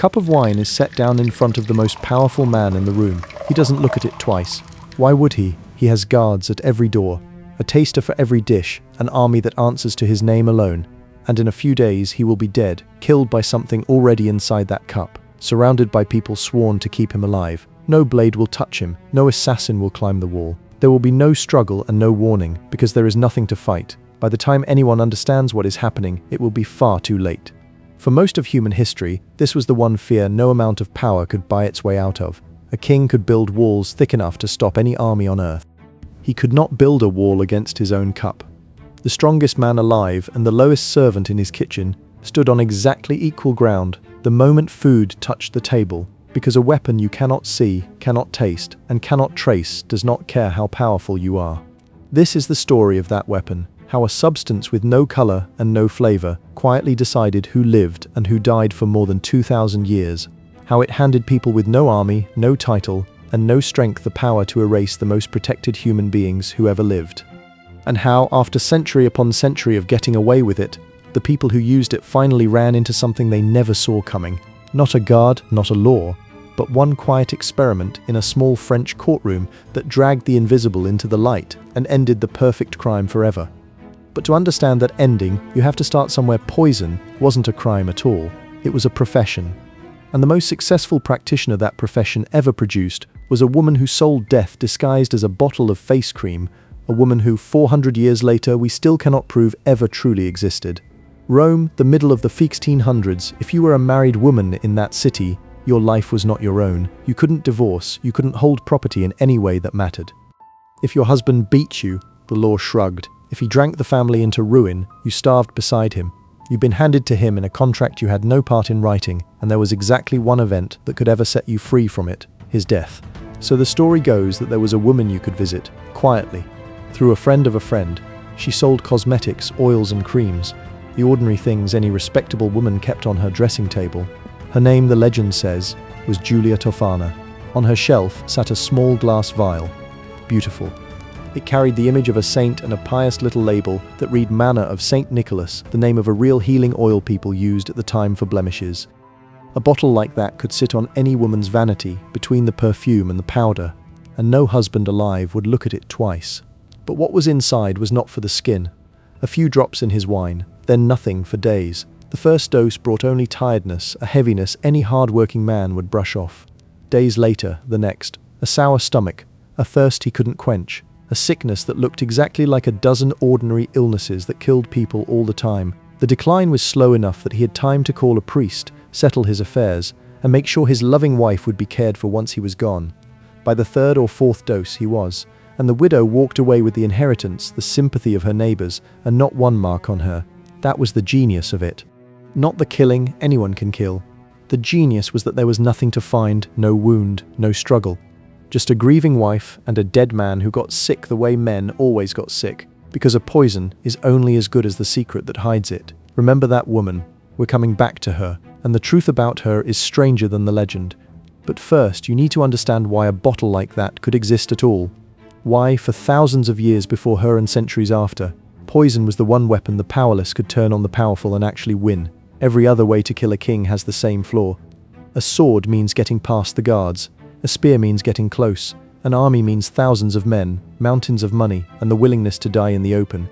cup of wine is set down in front of the most powerful man in the room. He doesn't look at it twice. Why would he? He has guards at every door, a taster for every dish, an army that answers to his name alone. And in a few days he will be dead, killed by something already inside that cup, surrounded by people sworn to keep him alive. No blade will touch him, no assassin will climb the wall. There will be no struggle and no warning, because there is nothing to fight. By the time anyone understands what is happening, it will be far too late. For most of human history, this was the one fear no amount of power could buy its way out of. A king could build walls thick enough to stop any army on earth. He could not build a wall against his own cup. The strongest man alive and the lowest servant in his kitchen stood on exactly equal ground the moment food touched the table, because a weapon you cannot see, cannot taste, and cannot trace does not care how powerful you are. This is the story of that weapon, how a substance with no color and no flavor quietly decided who lived and who died for more than 2,000 years, how it handed people with no army, no title, and no strength the power to erase the most protected human beings who ever lived. And how, after century upon century of getting away with it, the people who used it finally ran into something they never saw coming. Not a guard, not a law, but one quiet experiment in a small French courtroom that dragged the invisible into the light and ended the perfect crime forever. But to understand that ending, you have to start somewhere. Poison wasn't a crime at all. It was a profession. And the most successful practitioner that profession ever produced was a woman who sold death disguised as a bottle of face cream, a woman who, 400 years later, we still cannot prove ever truly existed. Rome, the middle of the 1600s, if you were a married woman in that city, your life was not your own. You couldn't divorce, you couldn't hold property in any way that mattered. If your husband beat you, the law shrugged. If he drank the family into ruin, you starved beside him. You'd been handed to him in a contract you had no part in writing, and there was exactly one event that could ever set you free from it: his death. So the story goes that there was a woman you could visit, quietly, through a friend of a friend. She sold cosmetics, oils and creams, the ordinary things any respectable woman kept on her dressing table. Her name, the legend says, was Giulia Tofana. On her shelf sat a small glass vial. Beautiful. It carried the image of a saint and a pious little label that read Manna of Saint Nicholas, the name of a real healing oil people used at the time for blemishes. A bottle like that could sit on any woman's vanity, between the perfume and the powder, and no husband alive would look at it twice. But what was inside was not for the skin. A few drops in his wine, then nothing for days. The first dose brought only tiredness, a heaviness any hard-working man would brush off. Days later, the next, a sour stomach, a thirst he couldn't quench, a sickness that looked exactly like a dozen ordinary illnesses that killed people all the time. The decline was slow enough that he had time to call a priest, settle his affairs, and make sure his loving wife would be cared for once he was gone. By the third or fourth dose he was, and the widow walked away with the inheritance, the sympathy of her neighbors, and not one mark on her. That was the genius of it. Not the killing, anyone can kill. The genius was that there was nothing to find, no wound, no struggle. Just a grieving wife and a dead man who got sick the way men always got sick, because a poison is only as good as the secret that hides it. Remember that woman. We're coming back to her, and the truth about her is stranger than the legend. But first, you need to understand why a bottle like that could exist at all. Why, for thousands of years before her and centuries after, poison was the one weapon the powerless could turn on the powerful and actually win. Every other way to kill a king has the same flaw. A sword means getting past the guards. A spear means getting close. An army means thousands of men, mountains of money, and the willingness to die in the open.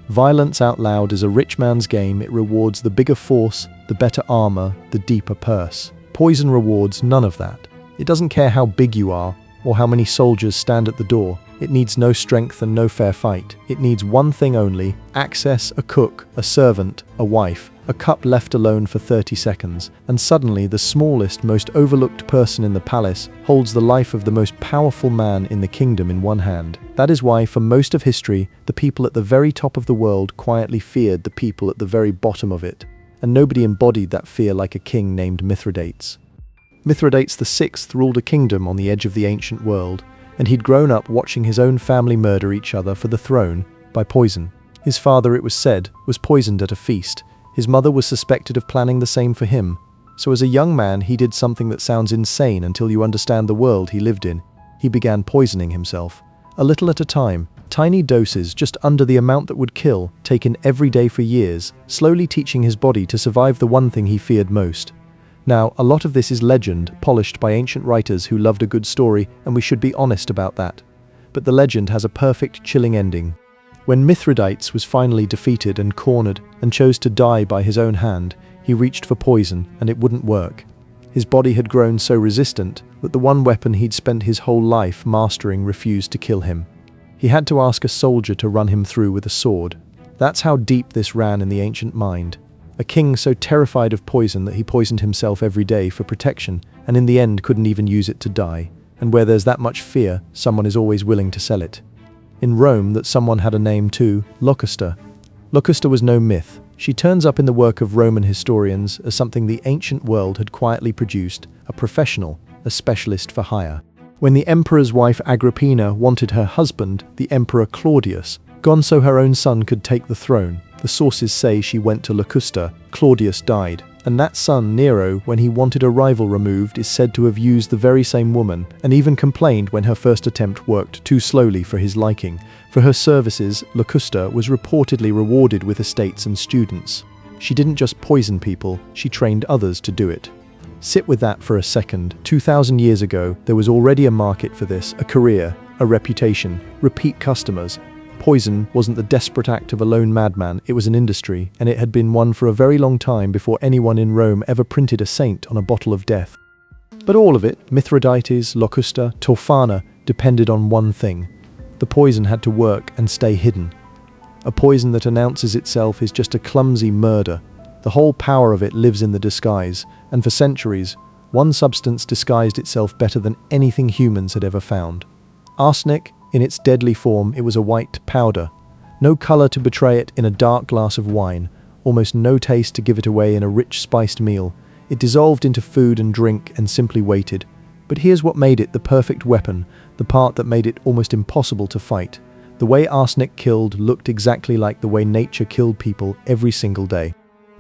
Violence out loud is a rich man's game. It rewards the bigger force, the better armor, the deeper purse. Poison rewards none of that. It doesn't care how big you are, or how many soldiers stand at the door. It needs no strength and no fair fight. It needs one thing only: access, a cook, a servant, a wife, a cup left alone for 30 seconds, and suddenly the smallest, most overlooked person in the palace holds the life of the most powerful man in the kingdom in one hand. That is why, for most of history, the people at the very top of the world quietly feared the people at the very bottom of it, and nobody embodied that fear like a king named Mithridates. Mithridates VI ruled a kingdom on the edge of the ancient world, and he'd grown up watching his own family murder each other for the throne by poison. His father, it was said, was poisoned at a feast. His mother was suspected of planning the same for him. So as a young man, he did something that sounds insane until you understand the world he lived in. He began poisoning himself. A little at a time, tiny doses just under the amount that would kill, taken every day for years, slowly teaching his body to survive the one thing he feared most. Now, a lot of this is legend, polished by ancient writers who loved a good story, and we should be honest about that. But the legend has a perfect, chilling ending. When Mithridates was finally defeated and cornered and chose to die by his own hand, he reached for poison, and it wouldn't work. His body had grown so resistant that the one weapon he'd spent his whole life mastering refused to kill him. He had to ask a soldier to run him through with a sword. That's how deep this ran in the ancient mind. A king so terrified of poison that he poisoned himself every day for protection, and in the end couldn't even use it to die. And where there's that much fear, someone is always willing to sell it. In Rome, that someone had a name too, Locusta. Locusta was no myth. She turns up in the work of Roman historians as something the ancient world had quietly produced, a professional, a specialist for hire. When the emperor's wife Agrippina wanted her husband, the emperor Claudius, gone so her own son could take the throne, the sources say she went to Locusta. Claudius died, and that son, Nero, when he wanted a rival removed, is said to have used the very same woman, and even complained when her first attempt worked too slowly for his liking. For her services, Locusta was reportedly rewarded with estates and students. She didn't just poison people, she trained others to do it. Sit with that for a second. 2,000 years ago, there was already a market for this, a career, a reputation, repeat customers. Poison wasn't the desperate act of a lone madman, it was an industry, and it had been one for a very long time before anyone in Rome ever printed a saint on a bottle of death. But all of it, Mithridates, Locusta, Tofana, depended on one thing. The poison had to work and stay hidden. A poison that announces itself is just a clumsy murder. The whole power of it lives in the disguise, and for centuries, one substance disguised itself better than anything humans had ever found. Arsenic. In its deadly form, it was a white powder. No color to betray it in a dark glass of wine, almost no taste to give it away in a rich spiced meal. It dissolved into food and drink and simply waited. But here's what made it the perfect weapon, the part that made it almost impossible to fight. The way arsenic killed looked exactly like the way nature killed people every single day.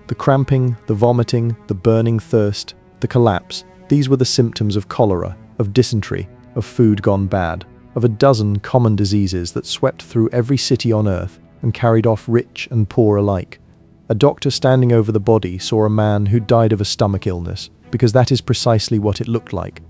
The cramping, the vomiting, the burning thirst, the collapse, these were the symptoms of cholera, of dysentery, of food gone bad, of a dozen common diseases that swept through every city on earth and carried off rich and poor alike. A doctor standing over the body saw a man who died of a stomach illness, because that is precisely what it looked like.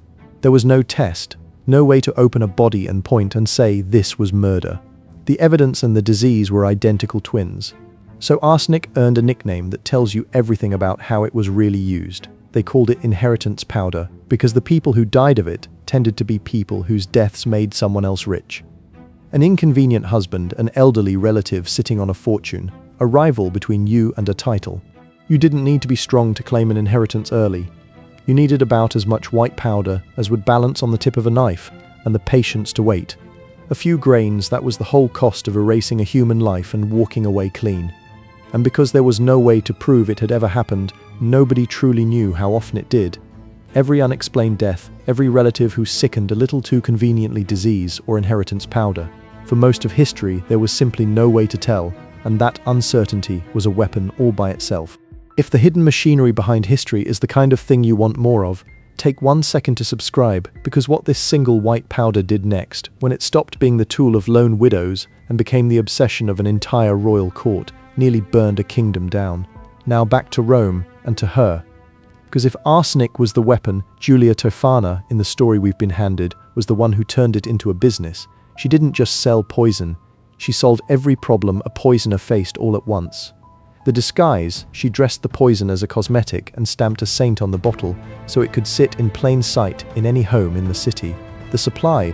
There was no test, no way to open a body and point and say this was murder. The evidence and the disease were identical twins. So arsenic earned a nickname that tells you everything about how it was really used. They called it inheritance powder, because the people who died of it tended to be people whose deaths made someone else rich. An inconvenient husband, an elderly relative sitting on a fortune, a rival between you and a title. You didn't need to be strong to claim an inheritance early. You needed about as much white powder as would balance on the tip of a knife, and the patience to wait. A few grains, that was the whole cost of erasing a human life and walking away clean. And because there was no way to prove it had ever happened, nobody truly knew how often it did. Every unexplained death, every relative who sickened a little too conveniently disease or inheritance powder. For most of history, there was simply no way to tell, and that uncertainty was a weapon all by itself. If the hidden machinery behind history is the kind of thing you want more of, take 1 second to subscribe, because what this single white powder did next, when it stopped being the tool of lone widows and became the obsession of an entire royal court, nearly burned a kingdom down. Now back to Rome and to her. Because if arsenic was the weapon, Giulia Tofana, in the story we've been handed, was the one who turned it into a business. She didn't just sell poison, she solved every problem a poisoner faced all at once. The disguise, she dressed the poison as a cosmetic and stamped a saint on the bottle so it could sit in plain sight in any home in the city. The supply,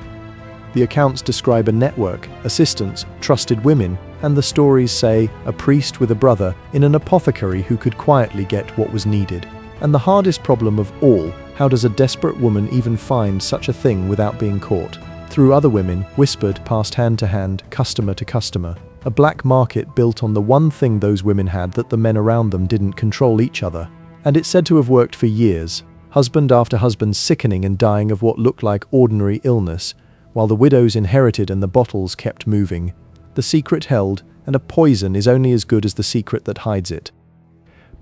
the accounts describe a network, assistants, trusted women, and the stories say a priest with a brother in an apothecary who could quietly get what was needed. And the hardest problem of all, how does a desperate woman even find such a thing without being caught? Through other women, whispered, passed hand to hand, customer to customer. A black market built on the one thing those women had that the men around them didn't control each other. And it's said to have worked for years, husband after husband sickening and dying of what looked like ordinary illness, while the widows inherited and the bottles kept moving. The secret held, and a poison is only as good as the secret that hides it.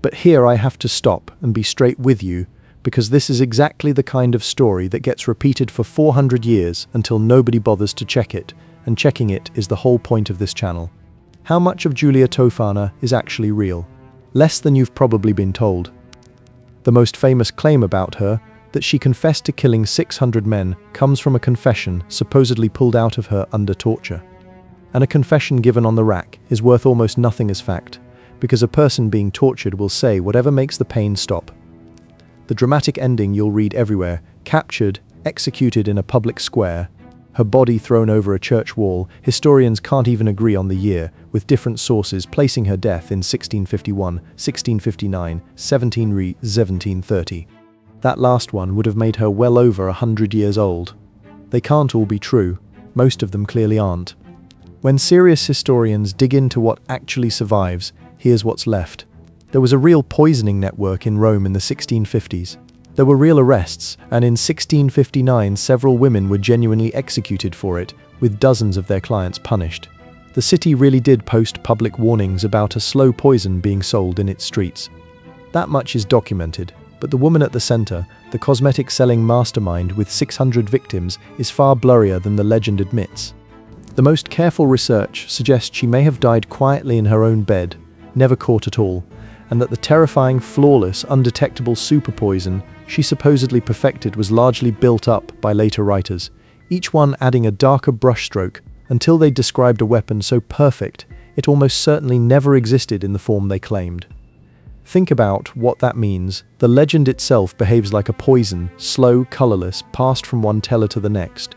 But here I have to stop and be straight with you, because this is exactly the kind of story that gets repeated for 400 years until nobody bothers to check it, and checking it is the whole point of this channel. How much of Giulia Tofana is actually real? Less than you've probably been told. The most famous claim about her, that she confessed to killing 600 men, comes from a confession supposedly pulled out of her under torture. And a confession given on the rack is worth almost nothing as fact, because a person being tortured will say whatever makes the pain stop. The dramatic ending you'll read everywhere: captured, executed in a public square, her body thrown over a church wall. Historians can't even agree on the year, with different sources placing her death in 1651, 1659, 1730. That last one would have made her well over 100 years old. They can't all be true, most of them clearly aren't. When serious historians dig into what actually survives, here's what's left. There was a real poisoning network in Rome in the 1650s. There were real arrests, and in 1659 several women were genuinely executed for it, with dozens of their clients punished. The city really did post public warnings about a slow poison being sold in its streets. That much is documented, but the woman at the center, the cosmetic-selling mastermind with 600 victims, is far blurrier than the legend admits. The most careful research suggests she may have died quietly in her own bed, never caught at all, and that the terrifying, flawless, undetectable super poison she supposedly perfected was largely built up by later writers, each one adding a darker brushstroke until they described a weapon so perfect it almost certainly never existed in the form they claimed. Think about what that means. The legend itself behaves like a poison, slow, colorless, passed from one teller to the next,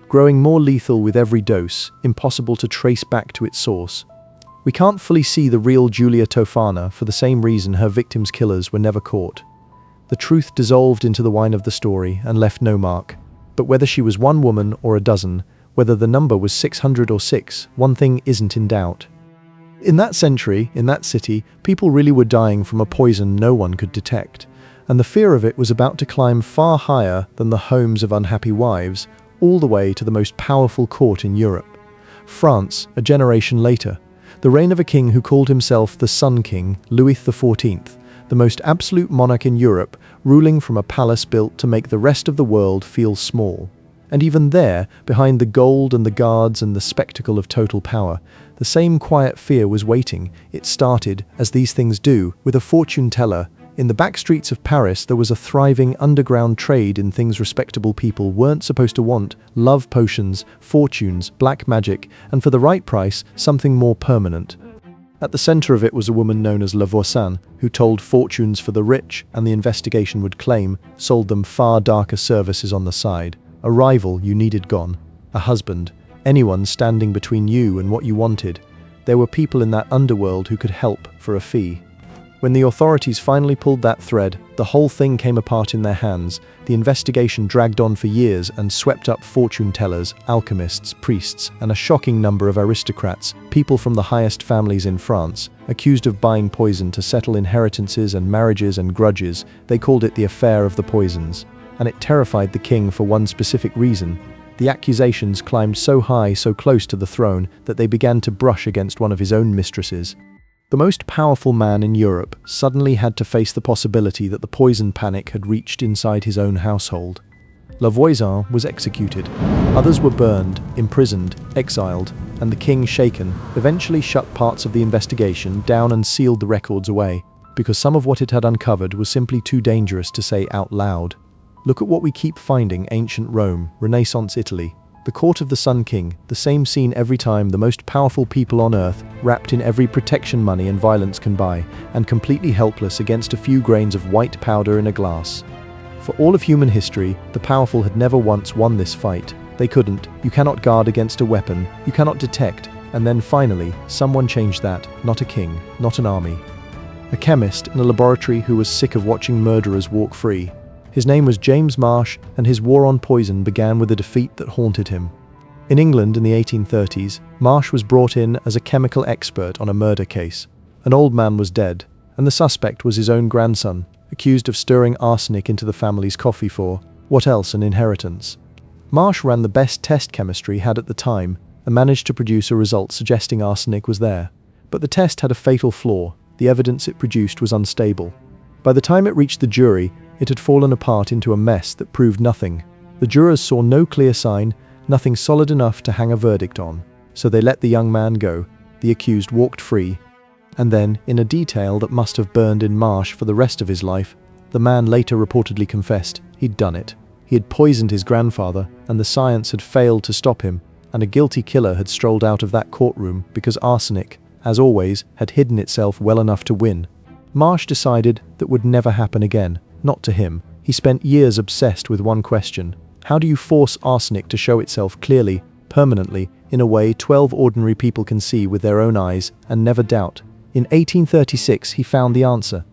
growing more lethal with every dose, impossible to trace back to its source. We can't fully see the real Giulia Tofana for the same reason her victims' killers were never caught. The truth dissolved into the wine of the story and left no mark. But whether she was one woman or a dozen, whether the number was 600 or 6, one thing isn't in doubt. In that century, in that city, people really were dying from a poison no one could detect, and the fear of it was about to climb far higher than the homes of unhappy wives, all the way to the most powerful court in Europe. France, a generation later. The reign of a king who called himself the Sun King, Louis XIV, the most absolute monarch in Europe, ruling from a palace built to make the rest of the world feel small. And even there, behind the gold and the guards and the spectacle of total power, the same quiet fear was waiting. It started, as these things do, with a fortune teller. In the back streets of Paris there was a thriving underground trade in things respectable people weren't supposed to want: love potions, fortunes, black magic, and for the right price, something more permanent. At the center of it was a woman known as La Voisin, who told fortunes for the rich, and the investigation would claim, sold them far darker services on the side. A rival you needed gone, a husband, anyone standing between you and what you wanted. There were people in that underworld who could help for a fee. When the authorities finally pulled that thread, the whole thing came apart in their hands. The investigation dragged on for years and swept up fortune tellers, alchemists, priests, and a shocking number of aristocrats, people from the highest families in France, accused of buying poison to settle inheritances and marriages and grudges. They called it the affair of the poisons. And it terrified the king for one specific reason. The accusations climbed so high, so close to the throne, that they began to brush against one of his own mistresses. The most powerful man in Europe suddenly had to face the possibility that the poison panic had reached inside his own household. La Voisin was executed. Others were burned, imprisoned, exiled, and the king, shaken, eventually shut parts of the investigation down and sealed the records away, because some of what it had uncovered was simply too dangerous to say out loud. Look at what we keep finding: ancient Rome, Renaissance Italy, the court of the Sun King, the same scene every time: the most powerful people on earth, wrapped in every protection money and violence can buy, and completely helpless against a few grains of white powder in a glass. For all of human history, the powerful had never once won this fight. They couldn't. You cannot guard against a weapon, you cannot detect, and then finally, someone changed that. Not a king, not an army. A chemist in a laboratory who was sick of watching murderers walk free. His name was James Marsh, and his war on poison began with a defeat that haunted him. In England in the 1830s, Marsh was brought in as a chemical expert on a murder case. An old man was dead, and the suspect was his own grandson, accused of stirring arsenic into the family's coffee for, what else, an inheritance. Marsh ran the best test chemistry had at the time, and managed to produce a result suggesting arsenic was there. But the test had a fatal flaw: the evidence it produced was unstable. By the time it reached the jury, it had fallen apart into a mess that proved nothing. The jurors saw no clear sign, nothing solid enough to hang a verdict on. So they let the young man go. The accused walked free. And then, in a detail that must have burned in Marsh for the rest of his life, The man later reportedly confessed he'd done it. He had poisoned his grandfather, and the science had failed to stop him, and a guilty killer had strolled out of that courtroom because arsenic, as always, had hidden itself well enough to win. Marsh decided that would never happen again, not to him. He spent years obsessed with one question: how do you force arsenic to show itself clearly, permanently, in a way 12 ordinary people can see with their own eyes and never doubt? In 1836, he found the answer.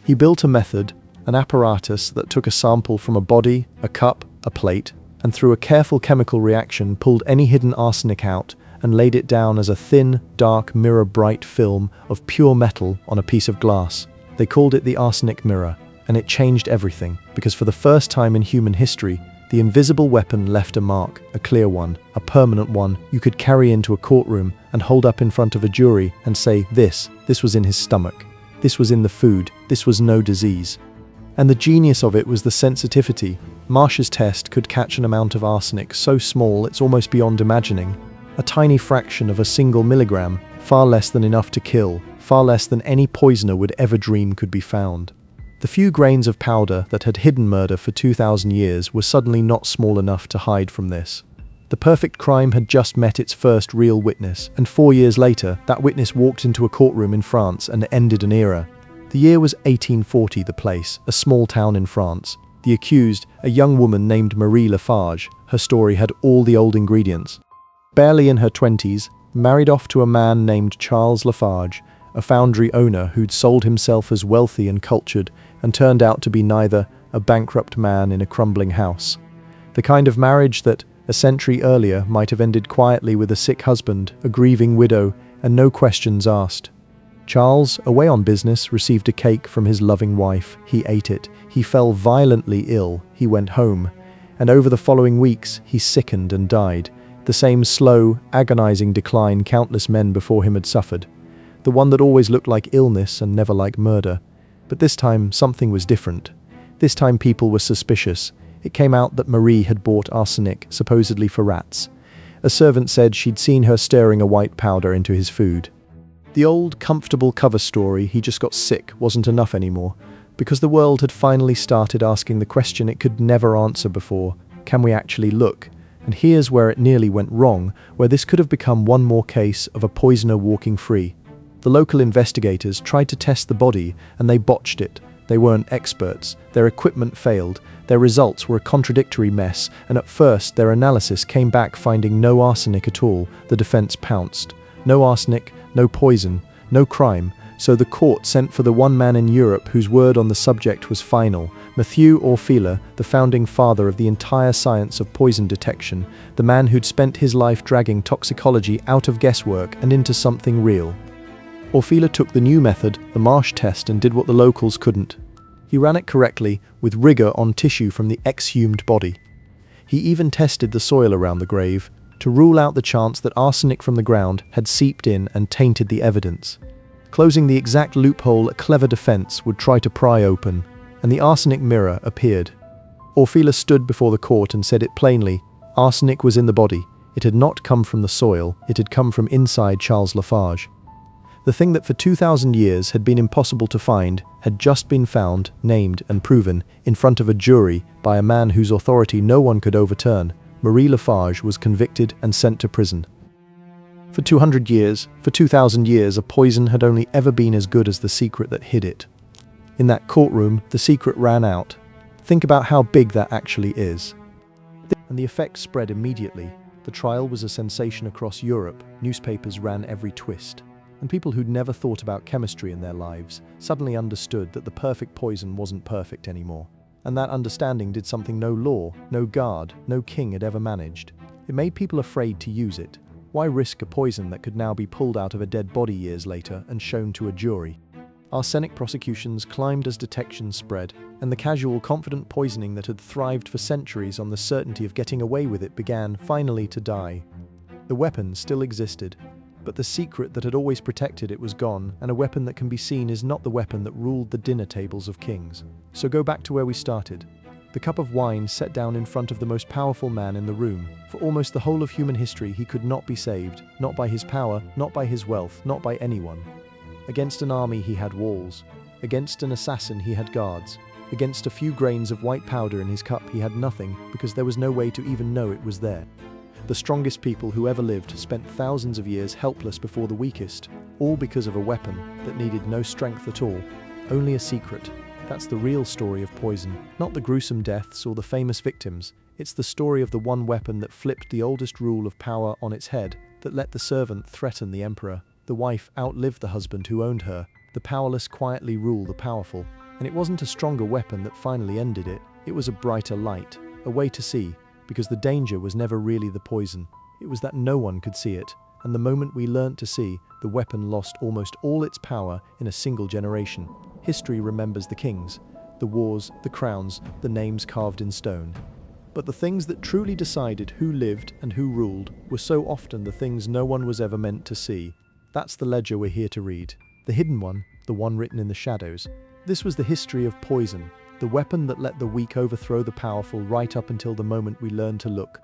He built a method, an apparatus that took a sample from a body, a cup, a plate, and through a careful chemical reaction pulled any hidden arsenic out and laid it down as a thin, dark, mirror-bright film of pure metal on a piece of glass. They called it the arsenic mirror, and it changed everything, because for the first time in human history, the invisible weapon left a mark, a clear one, a permanent one you could carry into a courtroom and hold up in front of a jury and say, this was in his stomach, this was in the food, this was no disease. And the genius of it was the sensitivity. Marsh's test could catch an amount of arsenic so small it's almost beyond imagining. A tiny fraction of a single milligram, far less than enough to kill, far less than any poisoner would ever dream could be found. The few grains of powder that had hidden murder for 2,000 years were suddenly not small enough to hide from this. The perfect crime had just met its first real witness, and 4 years later, that witness walked into a courtroom in France and ended an era. The year was 1840, the place, a small town in France. The accused, a young woman named Marie Lafarge. Her story had all the old ingredients. Barely in her 20s, married off to a man named Charles Lafarge, a foundry owner who'd sold himself as wealthy and cultured and turned out to be neither, a bankrupt man in a crumbling house. The kind of marriage that, a century earlier, might have ended quietly with a sick husband, a grieving widow, and no questions asked. Charles, away on business, received a cake from his loving wife. He ate it. He fell violently ill. He went home. And over the following weeks, he sickened and died. The same slow, agonizing decline countless men before him had suffered. The one that always looked like illness and never like murder. But this time, something was different. This time people were suspicious. It came out that Marie had bought arsenic, supposedly for rats. A servant said she'd seen her stirring a white powder into his food. The old, comfortable cover story, he just got sick, wasn't enough anymore, because the world had finally started asking the question it could never answer before: can we actually look? And here's where it nearly went wrong, where this could have become one more case of a poisoner walking free. The local investigators tried to test the body, and they botched it. They weren't experts. Their equipment failed. Their results were a contradictory mess, and at first their analysis came back finding no arsenic at all. The defense pounced. No arsenic, no poison, no crime. So the court sent for the one man in Europe whose word on the subject was final: Mathieu Orfila, the founding father of the entire science of poison detection, the man who'd spent his life dragging toxicology out of guesswork and into something real. Orfila took the new method, the Marsh Test, and did what the locals couldn't. He ran it correctly, with rigor on tissue from the exhumed body. He even tested the soil around the grave, to rule out the chance that arsenic from the ground had seeped in and tainted the evidence. Closing the exact loophole a clever defense would try to pry open, and the arsenic mirror appeared. Orfila stood before the court and said it plainly: arsenic was in the body. It had not come from the soil, it had come from inside Charles Lafarge. The thing that for 2,000 years had been impossible to find had just been found, named, and proven in front of a jury by a man whose authority no one could overturn. Marie Lafarge was convicted and sent to prison. For 200 years, for 2,000 years, a poison had only ever been as good as the secret that hid it. In that courtroom, the secret ran out. Think about how big that actually is. And the effect spread immediately. The trial was a sensation across Europe. Newspapers ran every twist. And people who'd never thought about chemistry in their lives suddenly understood that the perfect poison wasn't perfect anymore. And that understanding did something no law, no guard, no king had ever managed. It made people afraid to use it. Why risk a poison that could now be pulled out of a dead body years later and shown to a jury? Arsenic prosecutions climbed as detection spread, and the casual, confident poisoning that had thrived for centuries on the certainty of getting away with it began, finally, to die. The weapon still existed, but the secret that had always protected it was gone, and a weapon that can be seen is not the weapon that ruled the dinner tables of kings. So go back to where we started. The cup of wine set down in front of the most powerful man in the room. For almost the whole of human history, he could not be saved, not by his power, not by his wealth, not by anyone. Against an army he had walls. Against an assassin he had guards. Against a few grains of white powder in his cup he had nothing, because there was no way to even know it was there. The strongest people who ever lived spent thousands of years helpless before the weakest, all because of a weapon that needed no strength at all, only a secret. That's the real story of poison, not the gruesome deaths or the famous victims. It's the story of the one weapon that flipped the oldest rule of power on its head, that let the servant threaten the emperor, the wife outlive the husband who owned her, the powerless quietly rule the powerful. And it wasn't a stronger weapon that finally ended it, it was a brighter light, a way to see, because the danger was never really the poison. It was that no one could see it, and the moment we learnt to see, the weapon lost almost all its power in a single generation. History remembers the kings, the wars, the crowns, the names carved in stone. But the things that truly decided who lived and who ruled were so often the things no one was ever meant to see. That's the ledger we're here to read. The hidden one, the one written in the shadows. This was the history of poison, the weapon that let the weak overthrow the powerful right up until the moment we learned to look.